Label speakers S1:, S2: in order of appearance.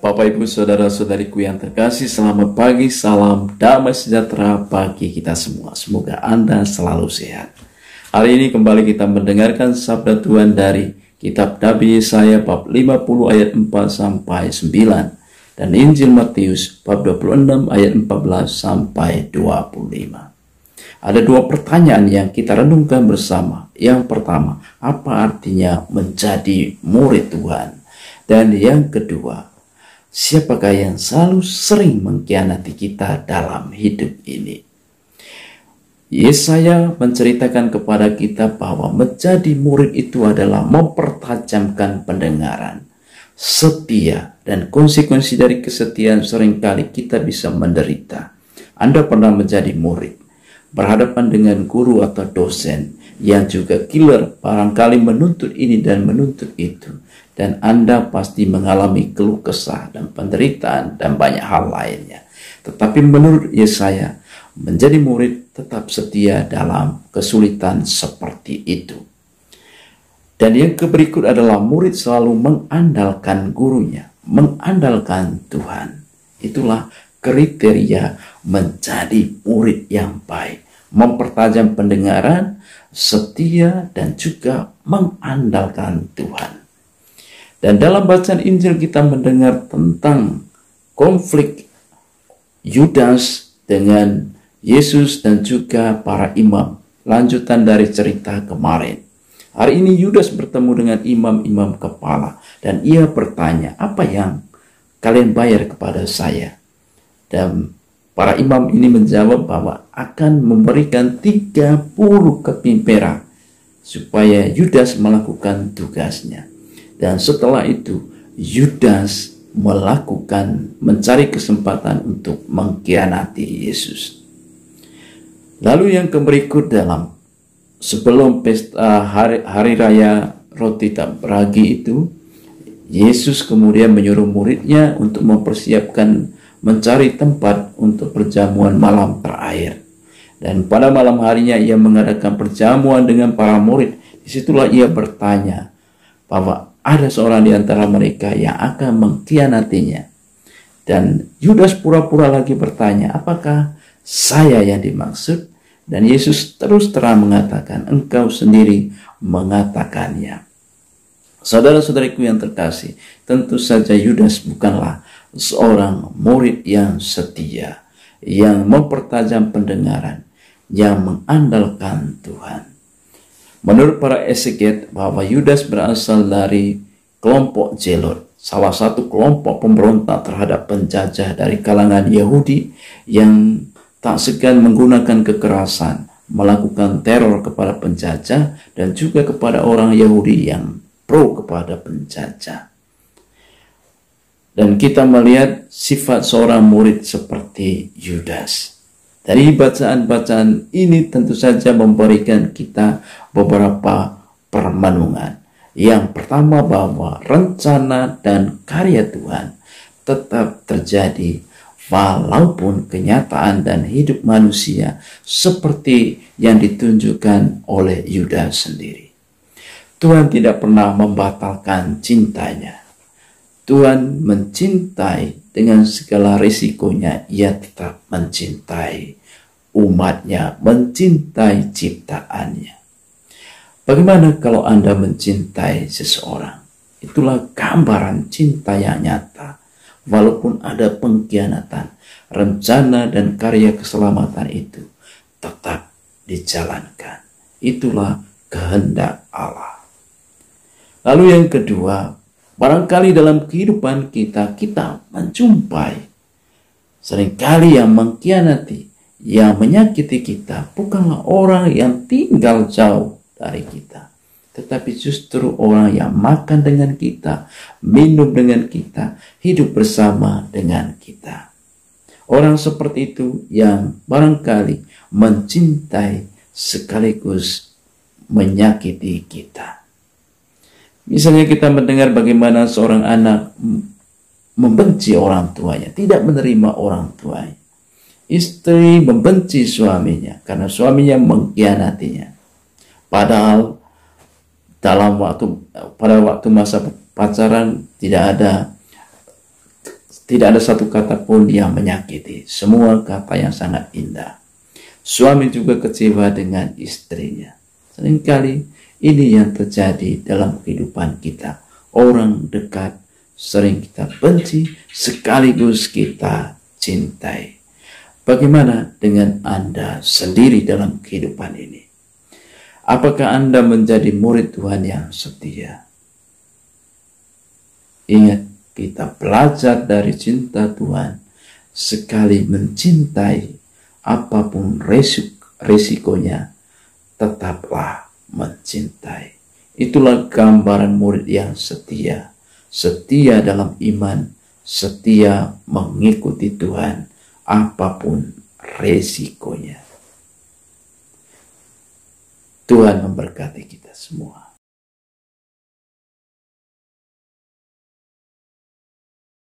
S1: Bapak Ibu Saudara-saudariku yang terkasih, selamat pagi, salam damai sejahtera bagi kita semua. Semoga Anda selalu sehat. Hari ini kembali kita mendengarkan sabda Tuhan dari kitab Nabi Yesaya bab 50 ayat 4 sampai 9 dan Injil Matius bab 26 ayat 14 sampai 25. Ada dua pertanyaan yang kita renungkan bersama. Yang pertama, apa artinya menjadi murid Tuhan? Dan yang kedua, siapakah yang selalu sering mengkhianati kita dalam hidup ini? Yesaya menceritakan kepada kita bahwa menjadi murid itu adalah mempertajamkan pendengaran, setia, dan konsekuensi dari kesetiaan seringkali kita bisa menderita. Anda pernah menjadi murid, berhadapan dengan guru atau dosen yang juga killer, barangkali menuntut ini dan menuntut itu, dan Anda pasti mengalami keluh kesah dan penderitaan dan banyak hal lainnya. Tetapi menurut Yesaya, menjadi murid tetap setia dalam kesulitan seperti itu. Dan yang berikut adalah murid selalu mengandalkan gurunya, mengandalkan Tuhan. Itulah kriteria menjadi murid yang baik, mempertajam pendengaran, setia, dan juga mengandalkan Tuhan. Dan dalam bacaan Injil kita mendengar tentang konflik Yudas dengan Yesus dan juga para imam. Lanjutan dari cerita kemarin. Hari ini Yudas bertemu dengan imam-imam kepala dan ia bertanya, apa yang kalian bayar kepada saya? Dan para imam ini menjawab bahwa akan memberikan 30 keping perak supaya Yudas melakukan tugasnya. Dan setelah itu Yudas mencari kesempatan untuk mengkhianati Yesus. Lalu yang berikut sebelum pesta hari raya roti tak beragi itu, Yesus kemudian menyuruh muridnya untuk mempersiapkan mencari tempat untuk perjamuan malam terakhir. Dan pada malam harinya ia mengadakan perjamuan dengan para murid. Disitulah ia bertanya bahwa ada seorang di antara mereka yang akan mengkhianatinya. Dan Yudas pura-pura lagi bertanya, apakah saya yang dimaksud? Dan Yesus terus terang mengatakan, engkau sendiri mengatakannya. Saudara-saudariku yang terkasih, tentu saja Yudas bukanlah seorang murid yang setia, yang mempertajam pendengaran, yang mengandalkan Tuhan. Menurut para exeget bahwa Yudas berasal dari kelompok Zelot, salah satu kelompok pemberontak terhadap penjajah dari kalangan Yahudi yang tak segan menggunakan kekerasan, melakukan teror kepada penjajah dan juga kepada orang Yahudi yang pro kepada penjajah. Dan kita melihat sifat seorang murid seperti Yudas. Dari bacaan-bacaan ini tentu saja memberikan kita beberapa permenungan. Yang pertama, bahwa rencana dan karya Tuhan tetap terjadi walaupun kenyataan dan hidup manusia seperti yang ditunjukkan oleh Yudas sendiri. Tuhan tidak pernah membatalkan cintanya. Tuhan mencintai dengan segala risikonya. Ia tetap mencintai umatnya, mencintai ciptaannya. Bagaimana kalau Anda mencintai seseorang? Itulah gambaran cinta yang nyata. Walaupun ada pengkhianatan, rencana dan karya keselamatan itu tetap dijalankan. Itulah kehendak Allah. Lalu yang kedua, barangkali dalam kehidupan kita menjumpai seringkali yang mengkhianati, yang menyakiti kita bukanlah orang yang tinggal jauh dari kita, tetapi justru orang yang makan dengan kita, minum dengan kita, hidup bersama dengan kita. Orang seperti itu yang barangkali mencintai sekaligus menyakiti kita. Misalnya kita mendengar bagaimana seorang anak membenci orang tuanya, tidak menerima orang tuanya. Istri membenci suaminya karena suaminya mengkhianatinya. Padahal pada waktu masa pacaran tidak ada Tidak ada satu kata pun yang menyakiti. Semua kata yang sangat indah. Suami juga kecewa dengan istrinya. Seringkali ini yang terjadi dalam kehidupan kita. Orang dekat sering kita benci sekaligus kita cintai. Bagaimana dengan Anda sendiri dalam kehidupan ini? Apakah Anda menjadi murid Tuhan yang setia? Ingat, kita belajar dari cinta Tuhan. Sekali mencintai, apapun resikonya, tetaplah mencintai. Itulah gambaran murid yang setia. Setia dalam iman, setia mengikuti Tuhan, apapun resikonya. Tuhan memberkati kita semua.